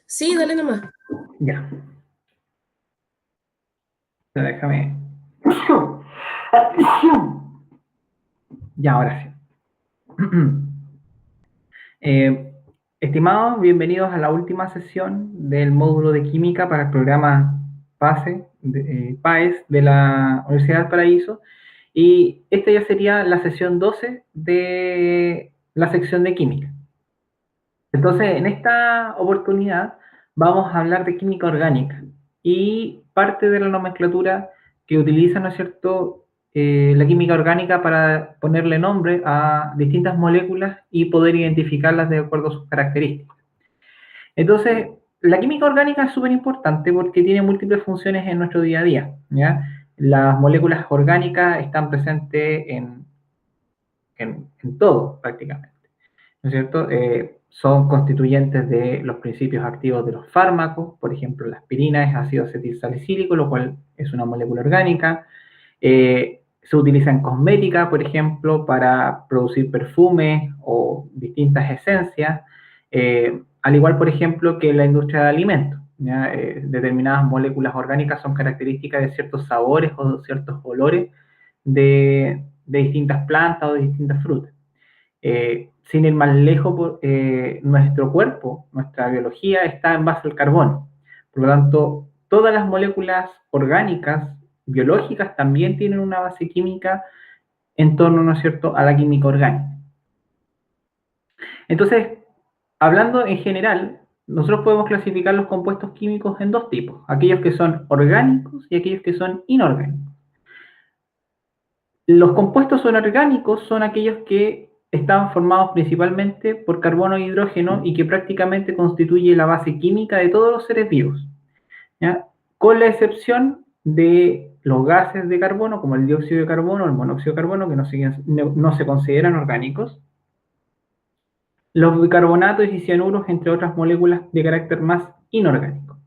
Sí, dale nomás. Ya, déjame. Ya, ahora sí. Eh, Estimados, bienvenidos a la última sesión del módulo de química para el programa PAES de la Universidad del Paraíso. Y esta ya sería la sesión 12 de la sección de química. Entonces, en esta oportunidad vamos a hablar de química orgánica y parte de la nomenclatura que utiliza, ¿no es cierto?, la química orgánica para ponerle nombre a distintas moléculas y poder identificarlas de acuerdo a sus características. Entonces, la química orgánica es súper importante porque tiene múltiples funciones en nuestro día a día, ¿ya? Las moléculas orgánicas están presentes en todo prácticamente. ¿No es cierto? Son constituyentes de los principios activos de los fármacos, por ejemplo, la aspirina es ácido acetilsalicílico, lo cual es una molécula orgánica. Se utiliza en cosmética, por ejemplo, para producir perfumes o distintas esencias, al igual, por ejemplo, que en la industria de alimentos. ¿Ya? Determinadas moléculas orgánicas son características de ciertos sabores o ciertos olores de distintas plantas o de distintas frutas. Sin ir más lejos, nuestro cuerpo, nuestra biología está en base al carbono. Por lo tanto, todas las moléculas orgánicas, biológicas, también tienen una base química en torno, ¿no es cierto?, a la química orgánica. Entonces, hablando en general, nosotros podemos clasificar los compuestos químicos en dos tipos, aquellos que son orgánicos y aquellos que son inorgánicos. Los compuestos orgánicos son aquellos que están formados principalmente por carbono e hidrógeno y que prácticamente constituye la base química de todos los seres vivos, ¿ya? Con la excepción de los gases de carbono, como el dióxido de carbono o el monóxido de carbono, que no se consideran orgánicos, los bicarbonatos y cianuros, entre otras moléculas de carácter más inorgánico.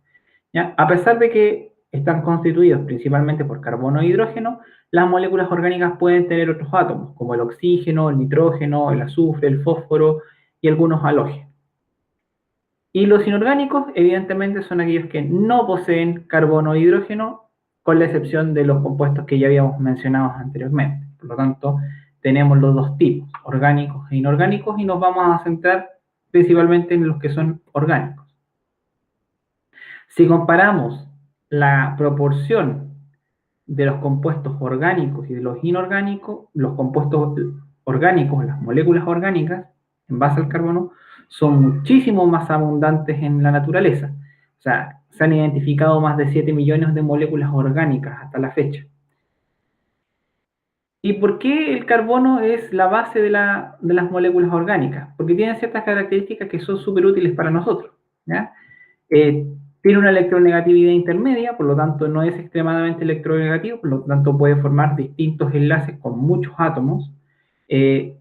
¿Ya? A pesar de que están constituidos principalmente por carbono e hidrógeno, las moléculas orgánicas pueden tener otros átomos, como el oxígeno, el nitrógeno, el azufre, el fósforo y algunos halógenos. Y los inorgánicos, evidentemente, son aquellos que no poseen carbono e hidrógeno, con la excepción de los compuestos que ya habíamos mencionado anteriormente. Por lo tanto, tenemos los dos tipos, orgánicos e inorgánicos, y nos vamos a centrar principalmente en los que son orgánicos. Si comparamos la proporción de los compuestos orgánicos y de los inorgánicos, los compuestos orgánicos, las moléculas orgánicas, en base al carbono, son muchísimo más abundantes en la naturaleza. O sea, se han identificado más de 7 millones de moléculas orgánicas hasta la fecha. ¿Y por qué el carbono es la base de las moléculas orgánicas? Porque tiene ciertas características que son súper útiles para nosotros. ¿Ya? Tiene una electronegatividad intermedia, por lo tanto no es extremadamente electronegativo, por lo tanto puede formar distintos enlaces con muchos átomos. Eh,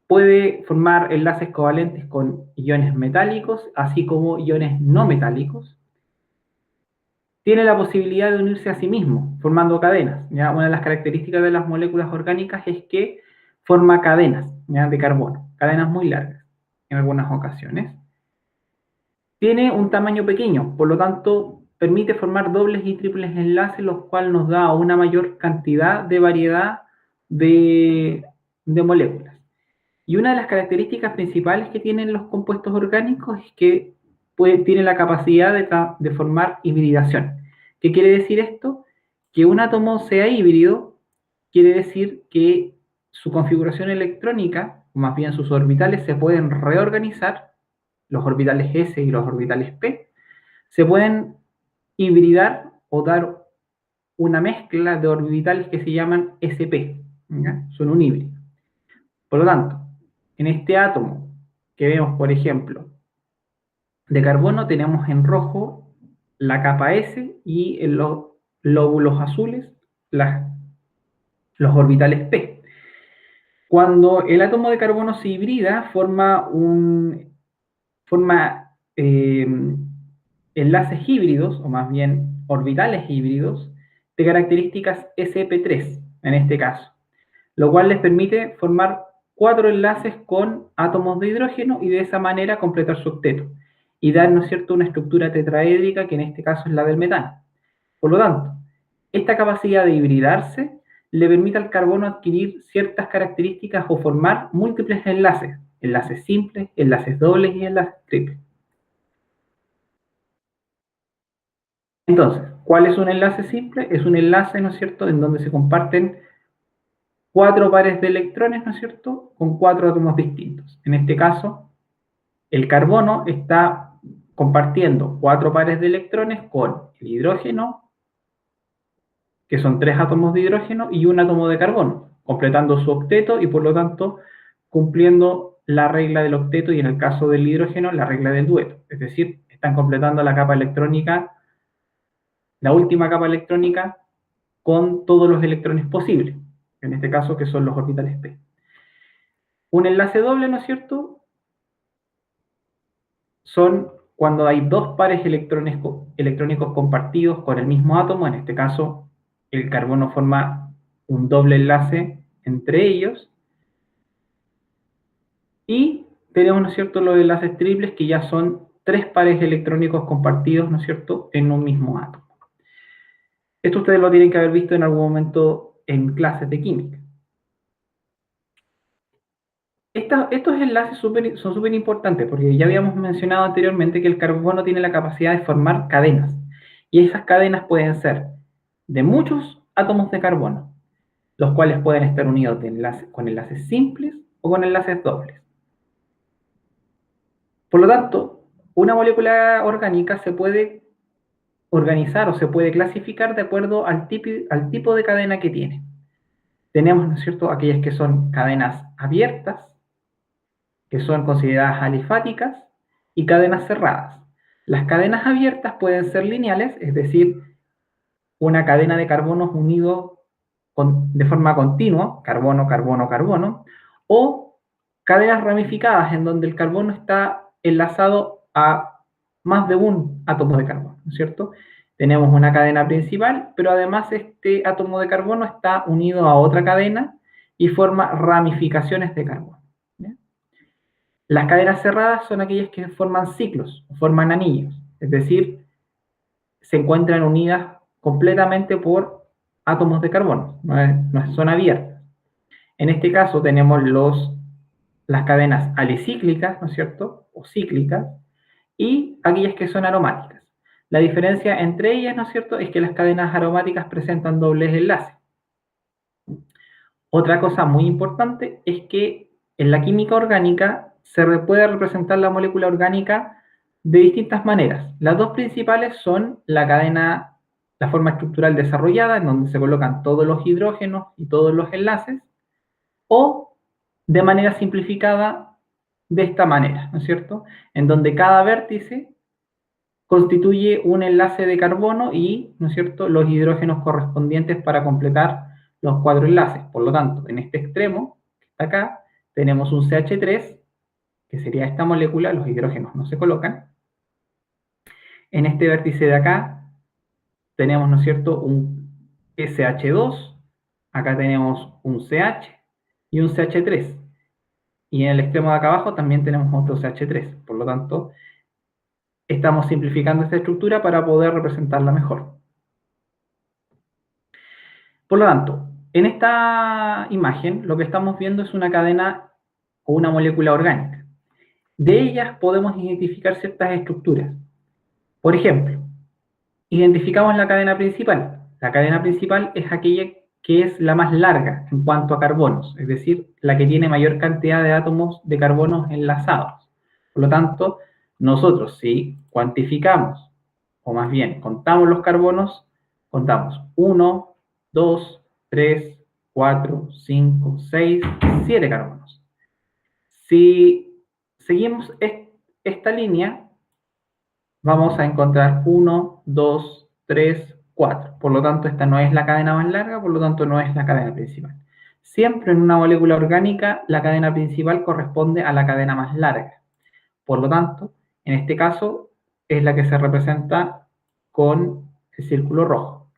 Puede formar enlaces covalentes con iones metálicos, así como iones no metálicos. Tiene la posibilidad de unirse a sí mismo, formando cadenas. ¿Ya? Una de las características de las moléculas orgánicas es que forma cadenas, ¿ya?, de carbono, cadenas muy largas en algunas ocasiones. Tiene un tamaño pequeño, por lo tanto permite formar dobles y triples enlaces, los cuales nos da una mayor cantidad de variedad de moléculas. Y una de las características principales que tienen los compuestos orgánicos es que tiene la capacidad de formar hibridación. ¿Qué quiere decir esto? Que un átomo sea híbrido quiere decir que su configuración electrónica, o más bien sus orbitales, se pueden reorganizar, los orbitales S y los orbitales P, se pueden hibridar o dar una mezcla de orbitales que se llaman sp, ¿ya? Son un híbrido. Por lo tanto, en este átomo que vemos, por ejemplo, de carbono, tenemos en rojo la capa S y en los lóbulos azules los orbitales P. Cuando el átomo de carbono se hibrida, forma enlaces híbridos, o más bien orbitales híbridos, de características sp3, en este caso, lo cual les permite formar 4 enlaces con átomos de hidrógeno y de esa manera completar su octeto. y dar, ¿no es cierto?, una estructura tetraédrica, que en este caso es la del metano. Por lo tanto, esta capacidad de hibridarse le permite al carbono adquirir ciertas características o formar múltiples enlaces, enlaces simples, enlaces dobles y enlaces triples. Entonces, ¿cuál es un enlace simple? Es un enlace, ¿no es cierto?, en donde se comparten 4 pares de electrones, ¿no es cierto?, con 4 átomos distintos. En este caso, el carbono está compartiendo 4 pares de electrones con el hidrógeno, que son 3 átomos de hidrógeno, y un átomo de carbono, completando su octeto y por lo tanto cumpliendo la regla del octeto y en el caso del hidrógeno la regla del dueto. Es decir, están completando la capa electrónica, la última capa electrónica, con todos los electrones posibles, en este caso que son los orbitales p. Un enlace doble, ¿no es cierto?, son cuando hay 2 pares electrónicos compartidos con el mismo átomo. En este caso, el carbono forma un doble enlace entre ellos. Y tenemos, ¿no es cierto?, los enlaces triples, que ya son 3 pares electrónicos compartidos, ¿no es cierto?, en un mismo átomo. Esto ustedes lo tienen que haber visto en algún momento en clases de química. Estos enlaces son súper importantes porque ya habíamos mencionado anteriormente que el carbono tiene la capacidad de formar cadenas. Y esas cadenas pueden ser de muchos átomos de carbono, los cuales pueden estar unidos con enlaces simples o con enlaces dobles. Por lo tanto, una molécula orgánica se puede organizar o se puede clasificar de acuerdo al tipo de cadena que tiene. Tenemos, ¿no es cierto?, aquellas que son cadenas abiertas, que son consideradas alifáticas, y cadenas cerradas. Las cadenas abiertas pueden ser lineales, es decir, una cadena de carbonos unidos de forma continua, carbono, carbono, carbono, o cadenas ramificadas en donde el carbono está enlazado a más de un átomo de carbono, ¿no es cierto? Tenemos una cadena principal, pero además este átomo de carbono está unido a otra cadena y forma ramificaciones de carbono. ¿Bien? Las cadenas cerradas son aquellas que forman ciclos, forman anillos, es decir, se encuentran unidas completamente por átomos de carbono, no son abiertas. En este caso tenemos las cadenas alicíclicas, ¿no es cierto?, o cíclicas, y aquellas que son aromáticas. La diferencia entre ellas, ¿no es cierto?, es que las cadenas aromáticas presentan dobles enlaces. Otra cosa muy importante es que en la química orgánica se puede representar la molécula orgánica de distintas maneras. Las dos principales son la forma estructural desarrollada, en donde se colocan todos los hidrógenos y todos los enlaces, o de manera simplificada de esta manera, ¿no es cierto?, en donde cada vértice constituye un enlace de carbono y, ¿no es cierto?, los hidrógenos correspondientes para completar los 4 enlaces. Por lo tanto, en este extremo, que está acá, tenemos un CH3, que sería esta molécula, los hidrógenos no se colocan. En este vértice de acá tenemos, ¿no es cierto?, un SH2, acá tenemos un CH y un CH3. Y en el extremo de acá abajo también tenemos otro CH3. Por lo tanto, estamos simplificando esta estructura para poder representarla mejor. Por lo tanto, en esta imagen lo que estamos viendo es una cadena o una molécula orgánica. De ellas podemos identificar ciertas estructuras. Por ejemplo, identificamos la cadena principal. La cadena principal es aquella que es la más larga en cuanto a carbonos, es decir, la que tiene mayor cantidad de átomos de carbonos enlazados. Por lo tanto, nosotros si cuantificamos, o más bien contamos los carbonos, contamos 1, 2, 3, 4, 5, 6, 7 carbonos. Si seguimos esta línea, vamos a encontrar 1, 2, 3, 4. Por lo tanto, esta no es la cadena más larga, por lo tanto no es la cadena principal. Siempre en una molécula orgánica, la cadena principal corresponde a la cadena más larga. Por lo tanto, en este caso, es la que se representa con el círculo rojo.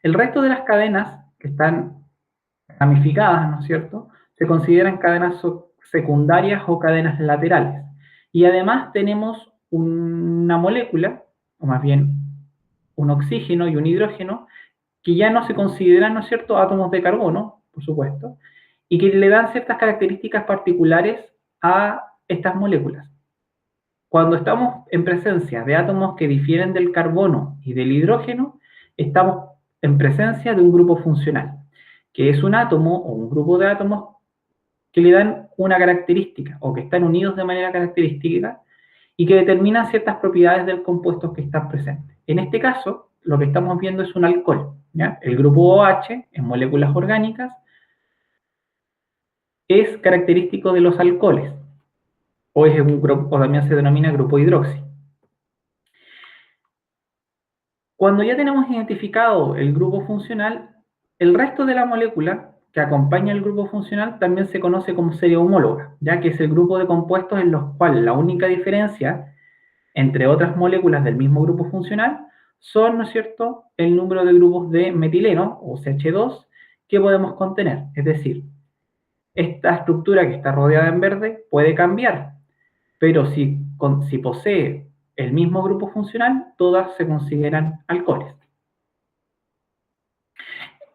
El resto de las cadenas que están ramificadas, ¿no es cierto?, se consideran cadenas secundarias o cadenas laterales. Y además tenemos una molécula, o más bien un oxígeno y un hidrógeno, que ya no se consideran, ¿no es cierto?, átomos de carbono, por supuesto, y que le dan ciertas características particulares a estas moléculas. Cuando estamos en presencia de átomos que difieren del carbono y del hidrógeno, estamos en presencia de un grupo funcional, que es un átomo o un grupo de átomos que le dan una característica o que están unidos de manera característica y que determinan ciertas propiedades del compuesto que están presentes. En este caso, lo que estamos viendo es un alcohol, ¿ya? El grupo OH en moléculas orgánicas es característico de los alcoholes, o, es un grupo, o también se denomina grupo hidroxi. Cuando ya tenemos identificado el grupo funcional, el resto de la molécula que acompaña el grupo funcional también se conoce como serie homóloga, ya que es el grupo de compuestos en los cuales la única diferencia entre otras moléculas del mismo grupo funcional son, ¿no es cierto?, el número de grupos de metileno, o CH2, que podemos contener. Es decir, esta estructura que está rodeada en verde puede cambiar, pero si posee el mismo grupo funcional, todas se consideran alcoholes.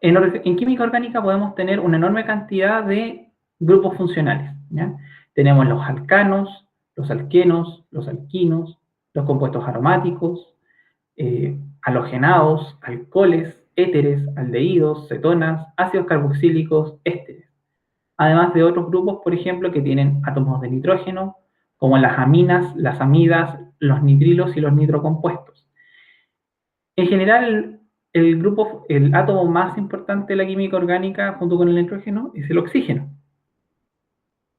En química orgánica podemos tener una enorme cantidad de grupos funcionales, ¿ya? Tenemos los alcanos, los alquenos, los alquinos, los compuestos aromáticos, halogenados, alcoholes, éteres, aldehídos, cetonas, ácidos carboxílicos, ésteres. Además de otros grupos, por ejemplo, que tienen átomos de nitrógeno, como las aminas, las amidas, los nitrilos y los nitrocompuestos. En general, el átomo más importante de la química orgánica, junto con el nitrógeno, es el oxígeno,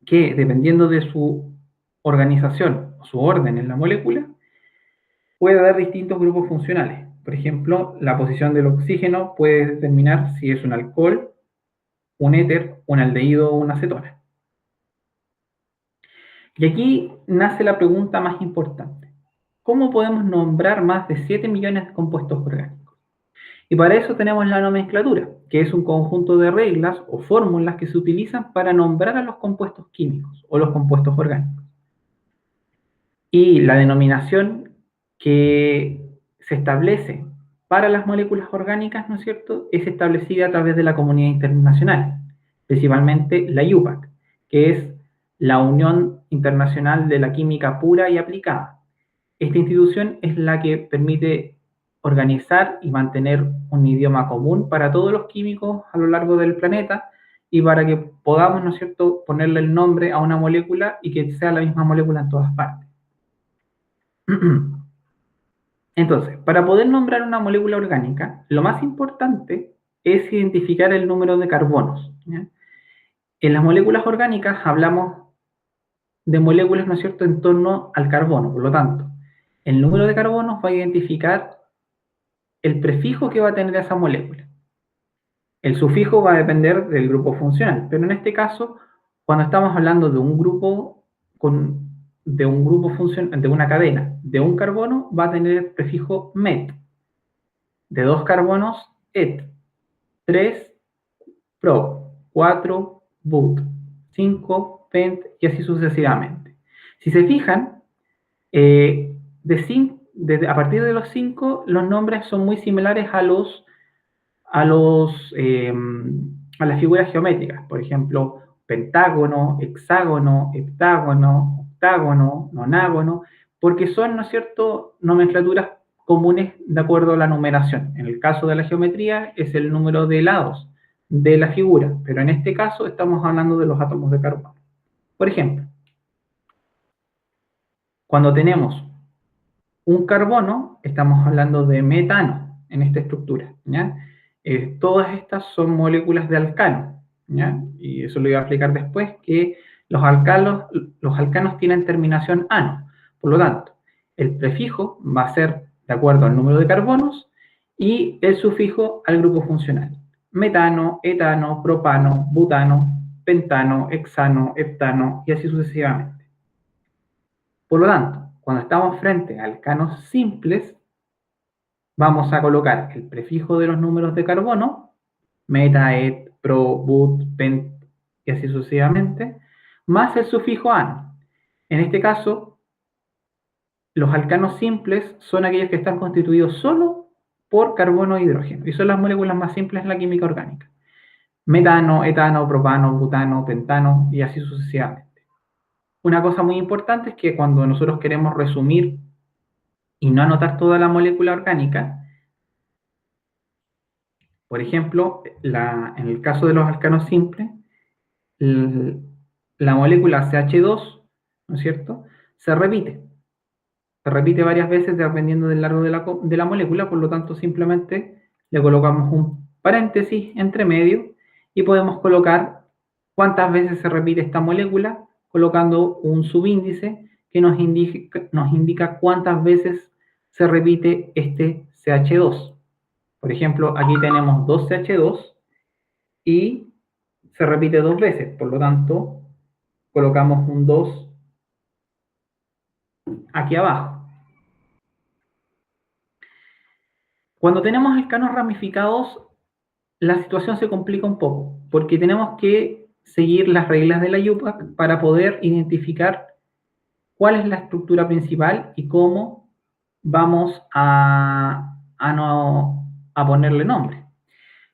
que dependiendo de su organización o su orden en la molécula, puede dar distintos grupos funcionales. Por ejemplo, la posición del oxígeno puede determinar si es un alcohol, un éter, un aldehído o una cetona. Y aquí nace la pregunta más importante. ¿Cómo podemos nombrar más de 7 millones de compuestos orgánicos? Y para eso tenemos la nomenclatura, que es un conjunto de reglas o fórmulas que se utilizan para nombrar a los compuestos químicos o los compuestos orgánicos. Y la denominación que se establece para las moléculas orgánicas, ¿no es cierto?, es establecida a través de la comunidad internacional, principalmente la IUPAC, que es la Unión Internacional de la Química Pura y Aplicada. Esta institución es la que permite organizar y mantener un idioma común para todos los químicos a lo largo del planeta y para que podamos, ¿no es cierto?, ponerle el nombre a una molécula y que sea la misma molécula en todas partes. Entonces, para poder nombrar una molécula orgánica, lo más importante es identificar el número de carbonos, ¿ya? En las moléculas orgánicas hablamos de moléculas, ¿no es cierto?, en torno al carbono. Por lo tanto, el número de carbonos va a identificar el prefijo que va a tener esa molécula. El sufijo va a depender del grupo funcional, pero en este caso, cuando estamos hablando de un grupo funcional, de una cadena de un carbono, va a tener el prefijo met, de dos carbonos, et, 3, pro, 4, but, 5, pent, y así sucesivamente. Si se fijan, a partir de los 5, los nombres son muy similares a las figuras geométricas. Por ejemplo, pentágono, hexágono, heptágono, octágono, nonágono, porque son, ¿no es cierto?, nomenclaturas comunes de acuerdo a la numeración. En el caso de la geometría es el número de lados de la figura, pero en este caso estamos hablando de los átomos de carbono. Por ejemplo, cuando tenemos un carbono, estamos hablando de metano en esta estructura, ¿ya? Todas estas son moléculas de alcano, ¿ya? Y eso lo iba a explicar después, que los alcanos tienen terminación ano. Por lo tanto, el prefijo va a ser de acuerdo al número de carbonos y el sufijo al grupo funcional. Metano, etano, propano, butano, pentano, hexano, heptano y así sucesivamente. Por lo tanto, cuando estamos frente a alcanos simples, vamos a colocar el prefijo de los números de carbono, meta, et, pro, but, pent, y así sucesivamente, más el sufijo ano. En este caso, los alcanos simples son aquellos que están constituidos solo por carbono e hidrógeno, y son las moléculas más simples en la química orgánica. Metano, etano, propano, butano, pentano, y así sucesivamente. Una cosa muy importante es que cuando nosotros queremos resumir y no anotar toda la molécula orgánica, por ejemplo, en el caso de los alcanos simples, la molécula CH2, ¿no es cierto?, se repite. Se repite varias veces dependiendo del largo de la molécula, por lo tanto simplemente le colocamos un paréntesis entre medio y podemos colocar cuántas veces se repite esta molécula, colocando un subíndice que nos indica cuántas veces se repite este CH2. Por ejemplo, aquí tenemos 2 CH2 y se repite 2 veces, por lo tanto colocamos un 2 aquí abajo. Cuando tenemos alcanos ramificados, la situación se complica un poco, porque tenemos que seguir las reglas de la IUPAC para poder identificar cuál es la estructura principal y cómo vamos a ponerle nombre.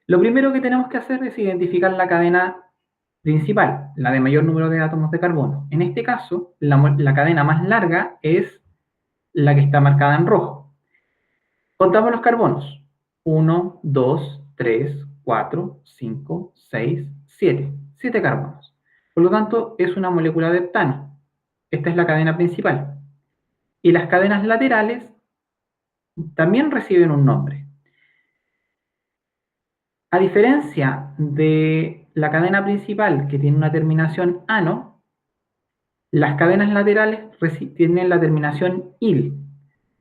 Lo primero que tenemos que hacer es identificar la cadena principal, la de mayor número de átomos de carbono. En este caso, la cadena más larga es la que está marcada en rojo. Contamos los carbonos. 1, 2, 3, 4, 5, 6, 7. 7 carbonos. Por lo tanto, es una molécula de heptano. Esta es la cadena principal. Y las cadenas laterales también reciben un nombre. A diferencia de la cadena principal, que tiene una terminación ano, las cadenas laterales tienen la terminación il.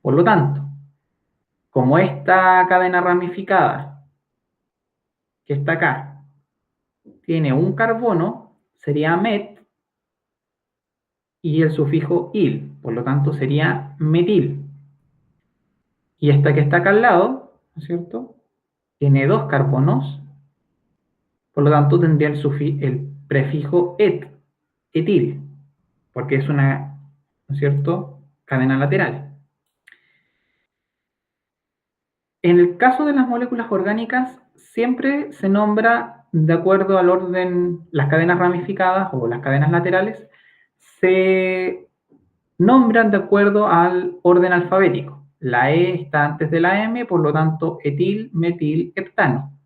Por lo tanto, como esta cadena ramificada, que está acá, tiene un carbono, sería met, y el sufijo il, por lo tanto sería metil. Y esta que está acá al lado, ¿no es cierto?, tiene 2 carbonos, por lo tanto tendría el prefijo et, etil, porque es una, ¿no es cierto?, cadena lateral. En el caso de las moléculas orgánicas, siempre se nombra de acuerdo al orden, las cadenas ramificadas o las cadenas laterales, se nombran de acuerdo al orden alfabético. La E está antes de la M, por lo tanto, etil, metil, heptano.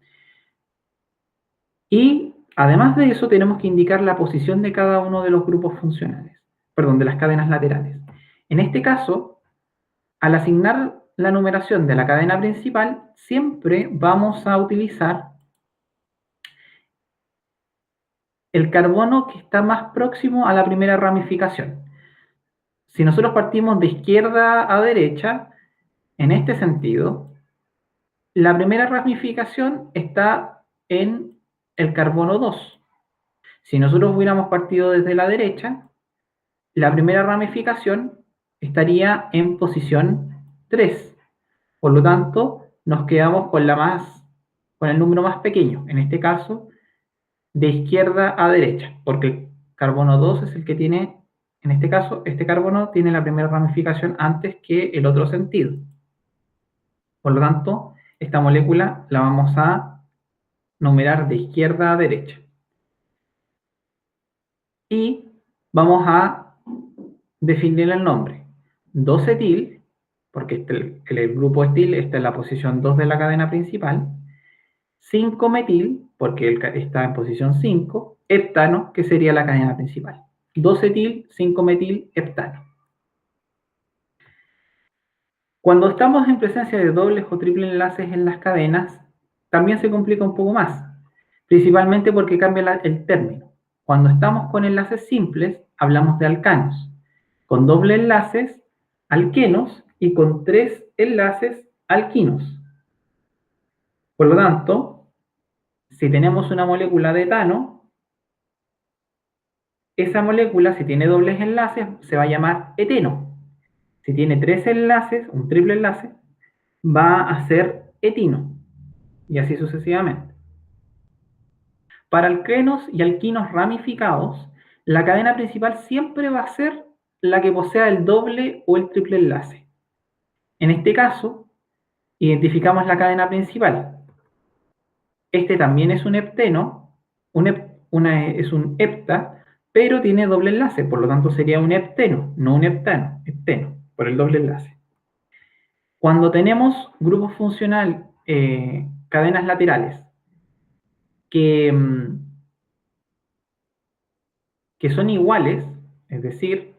Y además de eso, tenemos que indicar la posición de cada uno de los grupos funcionales, perdón, de las cadenas laterales. En este caso, al asignar la numeración de la cadena principal, siempre vamos a utilizar el carbono que está más próximo a la primera ramificación. Si nosotros partimos de izquierda a derecha, en este sentido, la primera ramificación está en el carbono 2. Si nosotros hubiéramos partido desde la derecha, la primera ramificación estaría en posición 3. Por lo tanto, nos quedamos con el número más pequeño, en este caso, de izquierda a derecha, porque el carbono 2 es el que tiene, en este caso, este carbono tiene la primera ramificación antes que el otro sentido. Por lo tanto, esta molécula la vamos a numerar de izquierda a derecha. Y vamos a definir el nombre. 2-etil, porque el grupo etil está en la posición 2 de la cadena principal. 5-metil, porque está en posición 5. Heptano, que sería la cadena principal. 2-etil, 5-metil, heptano. Cuando estamos en presencia de dobles o triples enlaces en las cadenas, también se complica un poco más, principalmente porque cambia el término. Cuando estamos con enlaces simples, hablamos de alcanos. Con doble enlaces, alquenos, y con 3 enlaces, alquinos. Por lo tanto, si tenemos una molécula de etano, esa molécula, si tiene dobles enlaces, se va a llamar eteno. Si tiene 3 enlaces, un triple enlace, va a ser etino. Y así sucesivamente. Para alquenos y alquinos ramificados, la cadena principal siempre va a ser la que posea el doble o el triple enlace. En este caso, identificamos la cadena principal. Este también es un hepteno, es un hepta, pero tiene doble enlace, por lo tanto sería un hepteno, no un heptano, hepteno, por el doble enlace. Cuando tenemos grupos funcional, cadenas laterales, que, que son iguales, es decir,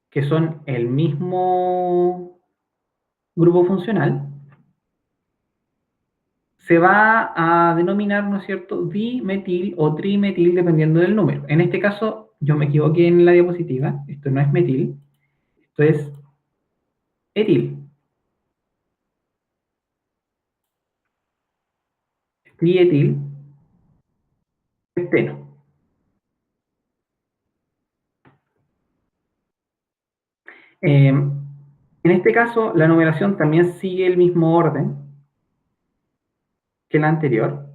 que son el mismo grupo funcional, se va a denominar, ¿no es cierto?, dimetil o trimetil, dependiendo del número. En este caso, yo me equivoqué en la diapositiva, esto no es metil, esto es etil, trietil, hepteno. En este caso, la numeración también sigue el mismo orden que la anterior,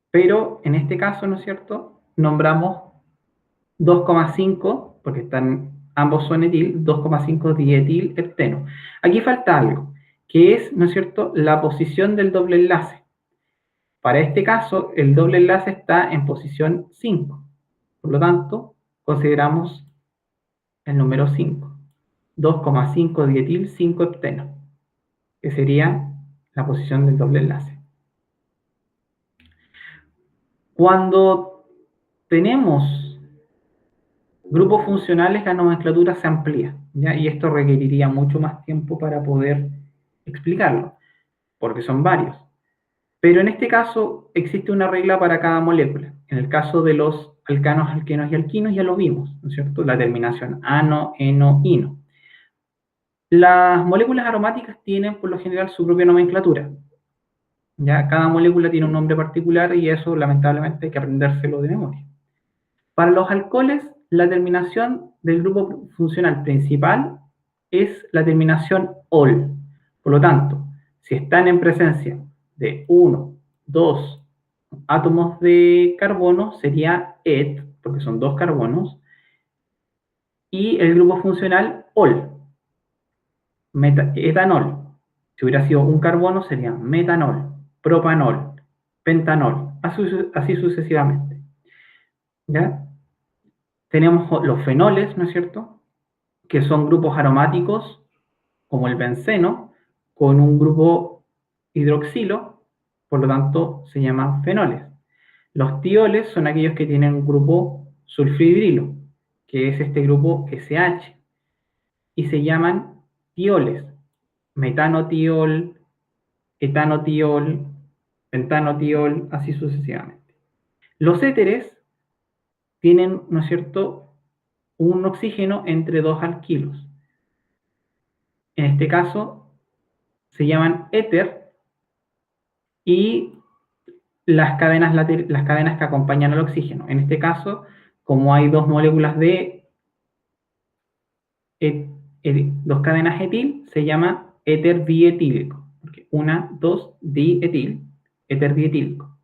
pero en este caso, ¿no es cierto?, nombramos 2,5, porque ambos son etil, 2,5 dietil hepteno. Aquí falta algo, que es, ¿no es cierto?, la posición del doble enlace. Para este caso, el doble enlace está en posición 5. Por lo tanto, consideramos el número 5. 2,5 dietil 5 hepteno, que sería la posición del doble enlace. Cuando tenemos grupos funcionales, la nomenclatura se amplía, ¿ya? Y esto requeriría mucho más tiempo para poder explicarlo, porque son varios. Pero en este caso existe una regla para cada molécula. En el caso de los alcanos, alquenos y alquinos ya lo vimos, ¿no es cierto? La terminación ano, eno, ino. Las moléculas aromáticas tienen por lo general su propia nomenclatura. Ya cada molécula tiene un nombre particular y eso lamentablemente hay que aprendérselo de memoria. Para los alcoholes, la terminación del grupo funcional principal es la terminación ol. Por lo tanto, si están en presencia de 1, 2 átomos de carbono, sería et, porque son 2 carbonos, y el grupo funcional ol, etanol. Si hubiera sido un carbono, sería metanol, propanol, pentanol, así sucesivamente. ¿Ya? Tenemos los fenoles, ¿no es cierto?, que son grupos aromáticos, como el benceno, con un grupo hidroxilo, por lo tanto se llaman fenoles. Los tioles son aquellos que tienen un grupo sulfhidrilo, que es este grupo SH, y se llaman tioles, metanotiol, etanotiol, pentanotiol, así sucesivamente. Los éteres tienen, ¿no es cierto?, un oxígeno entre dos alquilos. En este caso se llaman éter, y las cadenas que acompañan al oxígeno. En este caso, como hay dos moléculas de dos cadenas etil, se llama éter dietílico. Porque una, dos, dietil, éter dietílico.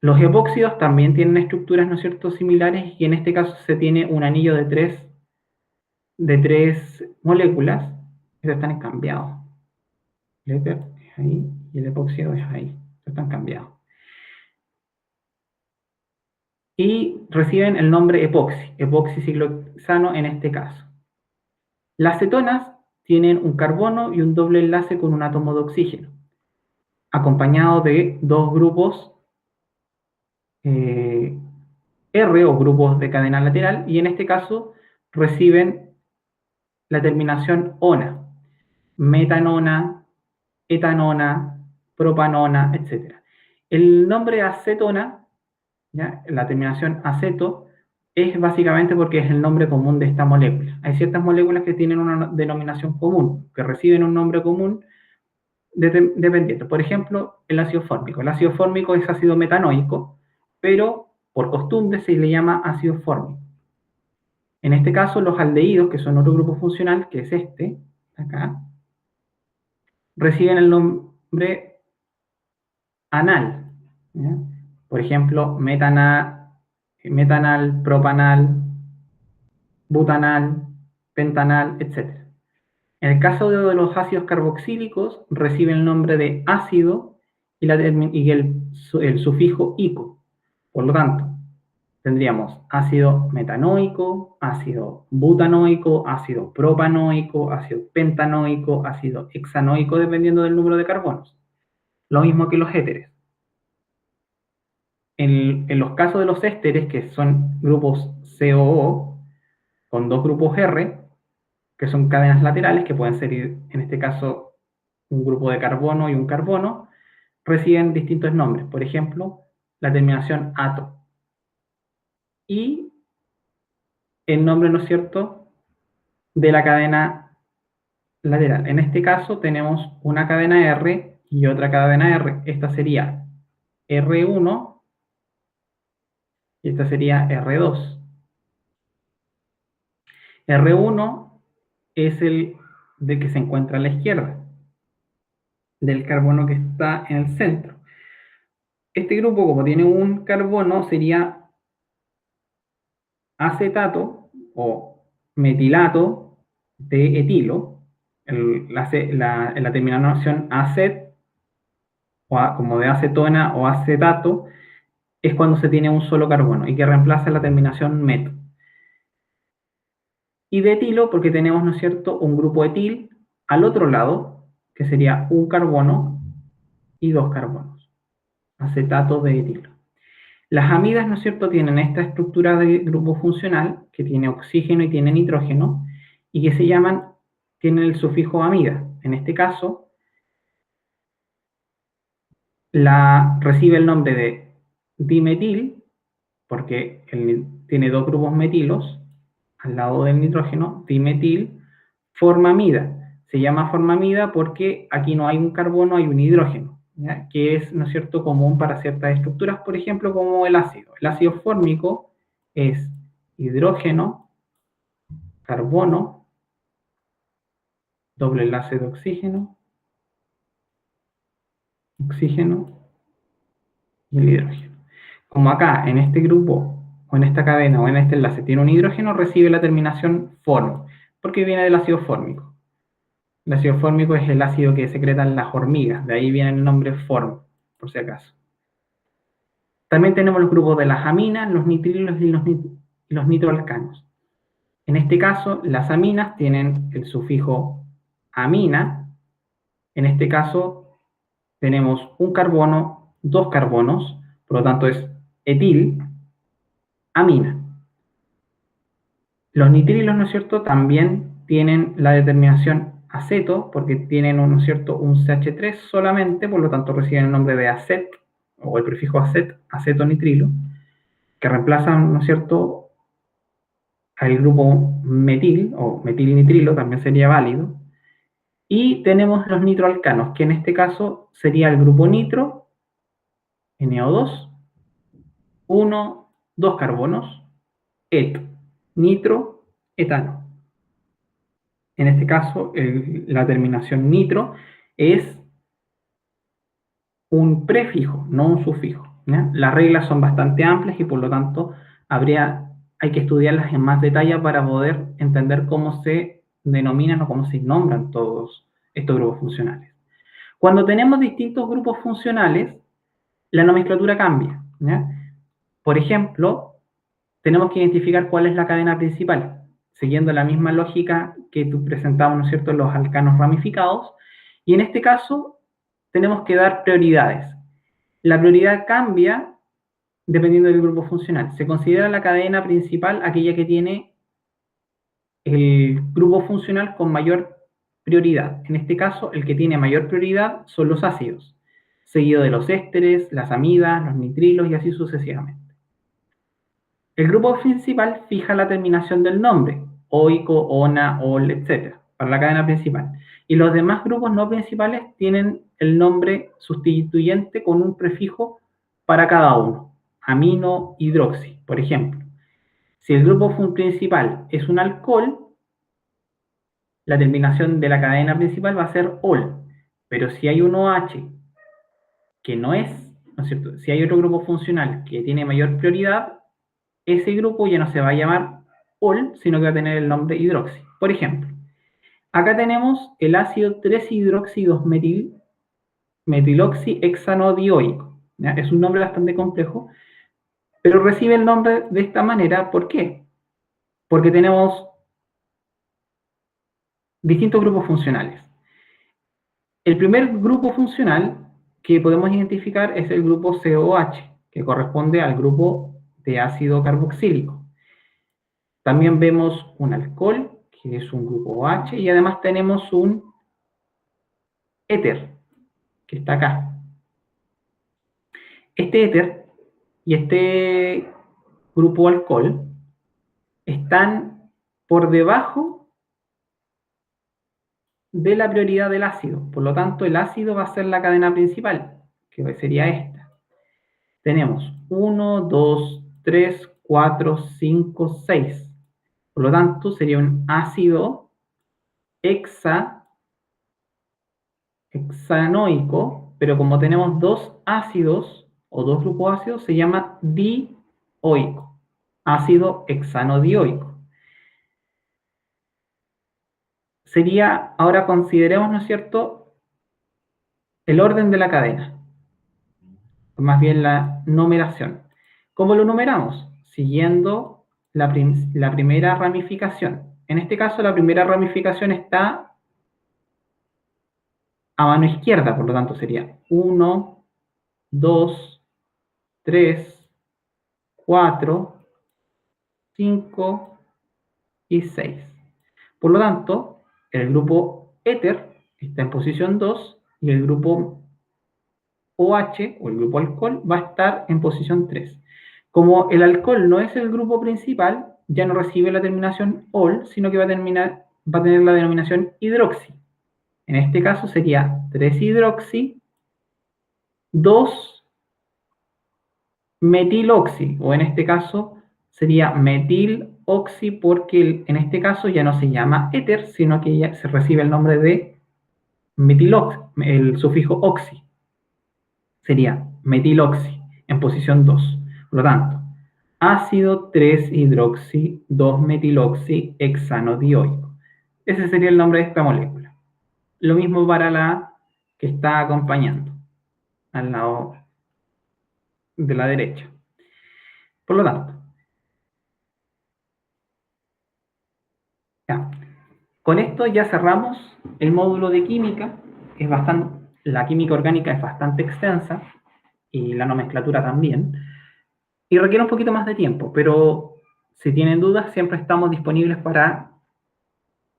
Los epóxidos también tienen estructuras, ¿no es cierto?, similares, y en este caso se tiene un anillo de tres moléculas que están cambiados. El éter es ahí y el epóxido es ahí. Están cambiados. Y reciben el nombre epoxiciclohexano en este caso. Las cetonas tienen un carbono y un doble enlace con un átomo de oxígeno, acompañado de dos grupos R o grupos de cadena lateral, y en este caso reciben la terminación ona, metanona, etanona, propanona, etc. El nombre acetona, ¿ya?, la terminación aceto, es básicamente porque es el nombre común de esta molécula. Hay ciertas moléculas que tienen una denominación común, que reciben un nombre común dependiendo. Por ejemplo, el ácido fórmico. El ácido fórmico es ácido metanoico, pero por costumbre se le llama ácido fórmico. En este caso, los aldehídos, que son otro grupo funcional, que es este, acá, reciben el nombre anal, ¿ya? Por ejemplo, metanal, propanal, butanal, pentanal, etc. En el caso de los ácidos carboxílicos, recibe el nombre de ácido y el sufijo ico. Por lo tanto, tendríamos ácido metanoico, ácido butanoico, ácido propanoico, ácido pentanoico, ácido hexanoico, dependiendo del número de carbonos. Lo mismo que los éteres. En los casos de los ésteres, que son grupos COO, con dos grupos R, que son cadenas laterales, que pueden ser, en este caso, un grupo de carbono y un carbono, reciben distintos nombres. Por ejemplo, la terminación ato. Y el nombre, ¿no es cierto?, de la cadena lateral. En este caso tenemos una cadena R y otra cadena R. Esta sería R1 y esta sería R2. R1 es el de que se encuentra a la izquierda, del carbono que está en el centro. Este grupo, como tiene un carbono, sería acetato o metilato de etilo. La terminación acet, como de acetona o acetato, es cuando se tiene un solo carbono y que reemplaza la terminación met. Y de etilo porque tenemos, ¿no es cierto?, un grupo etil al otro lado, que sería un carbono y dos carbonos, acetato de etilo. Las amidas, ¿no es cierto?, tienen esta estructura de grupo funcional que tiene oxígeno y tiene nitrógeno y que tienen el sufijo amida. En este caso, recibe el nombre de dimetil porque tiene dos grupos metilos al lado del nitrógeno, dimetil, formamida. Se llama formamida porque aquí no hay un carbono, hay un hidrógeno, ¿ya?, que es, ¿no es cierto?, común para ciertas estructuras, por ejemplo, como el ácido. El ácido fórmico es hidrógeno, carbono, doble enlace de oxígeno, oxígeno y el hidrógeno. Como acá, en este grupo, o en esta cadena, o en este enlace, tiene un hidrógeno, recibe la terminación form, porque viene del ácido fórmico. El ácido fórmico es el ácido que secretan las hormigas, de ahí viene el nombre form, por si acaso. También tenemos los grupos de las aminas, los nitrilos y los nitroalcanos. En este caso, las aminas tienen el sufijo amina. En este caso, tenemos un carbono, dos carbonos, por lo tanto es etil, amina. Los nitrilos, ¿no es cierto?, también tienen la determinación aceto, porque tienen, ¿no es cierto?, un CH3 solamente, por lo tanto reciben el nombre de acet, o el prefijo acet, acetonitrilo, que reemplazan, ¿no es cierto?, al grupo metil, o metilnitrilo, también sería válido. Y tenemos los nitroalcanos, que en este caso sería el grupo nitro, NO2, 1, 2 carbonos, et, nitro, etano. En este caso, la terminación nitro es un prefijo, no un sufijo, ¿ya? Las reglas son bastante amplias y por lo tanto hay que estudiarlas en más detalle para poder entender cómo se denominan o cómo se nombran todos estos grupos funcionales. Cuando tenemos distintos grupos funcionales, la nomenclatura cambia, ¿ya? Por ejemplo, tenemos que identificar cuál es la cadena principal, siguiendo la misma lógica que tú presentabas, ¿no es cierto?, los alcanos ramificados, y en este caso tenemos que dar prioridades. La prioridad cambia dependiendo del grupo funcional. Se considera la cadena principal aquella que tiene el grupo funcional con mayor prioridad. En este caso, el que tiene mayor prioridad son los ácidos, seguido de los ésteres, las amidas, los nitrilos y así sucesivamente. El grupo principal fija la terminación del nombre, oico, ona, ol, etc., para la cadena principal. Y los demás grupos no principales tienen el nombre sustituyente con un prefijo para cada uno, amino, hidroxi, por ejemplo. Si el grupo principal es un alcohol, la terminación de la cadena principal va a ser ol, pero si hay un OH que no es cierto? Si hay otro grupo funcional que tiene mayor prioridad, ese grupo ya no se va a llamar ol, sino que va a tener el nombre hidroxi. Por ejemplo, acá tenemos el ácido 3-hidroxi-2-metiloxihexanodioico. ¿Ya? Es un nombre bastante complejo, pero recibe el nombre de esta manera. ¿Por qué? Porque tenemos distintos grupos funcionales. El primer grupo funcional que podemos identificar es el grupo COH, que corresponde al grupo de ácido carboxílico. También vemos un alcohol, que es un grupo OH, y además tenemos un éter, que está acá. Este éter y este grupo alcohol están por debajo de la prioridad del ácido. Por lo tanto, el ácido va a ser la cadena principal, que sería esta. Tenemos 1, 2, 3, 4, 5, 6. Por lo tanto, sería un ácido hexanoico, pero como tenemos dos ácidos o dos grupos ácidos, se llama dioico, ácido hexanodioico. Sería, ahora consideremos, ¿no es cierto?, el orden de la cadena, más bien la numeración. ¿Cómo lo numeramos? Siguiendo la primera ramificación. En este caso, la primera ramificación está a mano izquierda, por lo tanto sería 1, 2, 3, 4, 5 y 6. Por lo tanto, el grupo éter está en posición 2 y el grupo OH o el grupo alcohol va a estar en posición 3. Como el alcohol no es el grupo principal, ya no recibe la terminación ol, sino que va a tener la denominación hidroxi. En este caso sería 3-hidroxi, 2-metiloxi, o en este caso sería metiloxi porque en este caso ya no se llama éter, sino que ya se recibe el nombre de metiloxi, el sufijo oxi. Sería metiloxi en posición 2. Por lo tanto, ácido 3-hidroxi 2-metiloxi hexanodioico. Ese sería el nombre de esta molécula. Lo mismo para la que está acompañando, al lado de la derecha. Por lo tanto, ya. Con esto ya cerramos el módulo de química. La química orgánica es bastante extensa y la nomenclatura también. Y requiere un poquito más de tiempo, pero si tienen dudas, siempre estamos disponibles para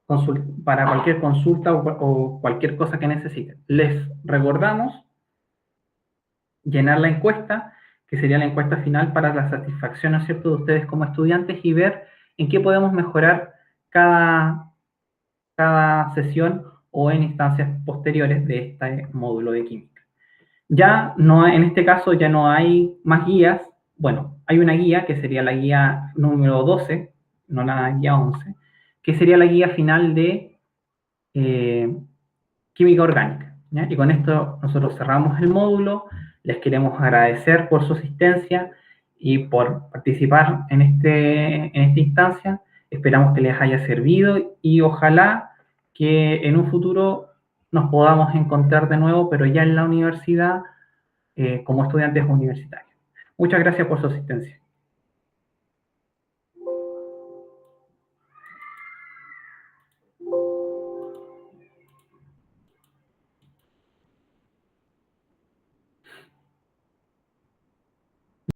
cualquier consulta o cualquier cosa que necesiten. Les recordamos llenar la encuesta, que sería la encuesta final para la satisfacción, ¿no es cierto?, de ustedes como estudiantes y ver en qué podemos mejorar cada sesión o en instancias posteriores de este módulo de química. Ya no, en este caso ya no hay más guías. Bueno, hay una guía que sería la guía número 12, no la guía 11, que sería la guía final de química orgánica, ¿ya? Y con esto nosotros cerramos el módulo. Les queremos agradecer por su asistencia y por participar en esta instancia. Esperamos que les haya servido y ojalá que en un futuro nos podamos encontrar de nuevo, pero ya en la universidad como estudiantes universitarios. Muchas gracias por su asistencia.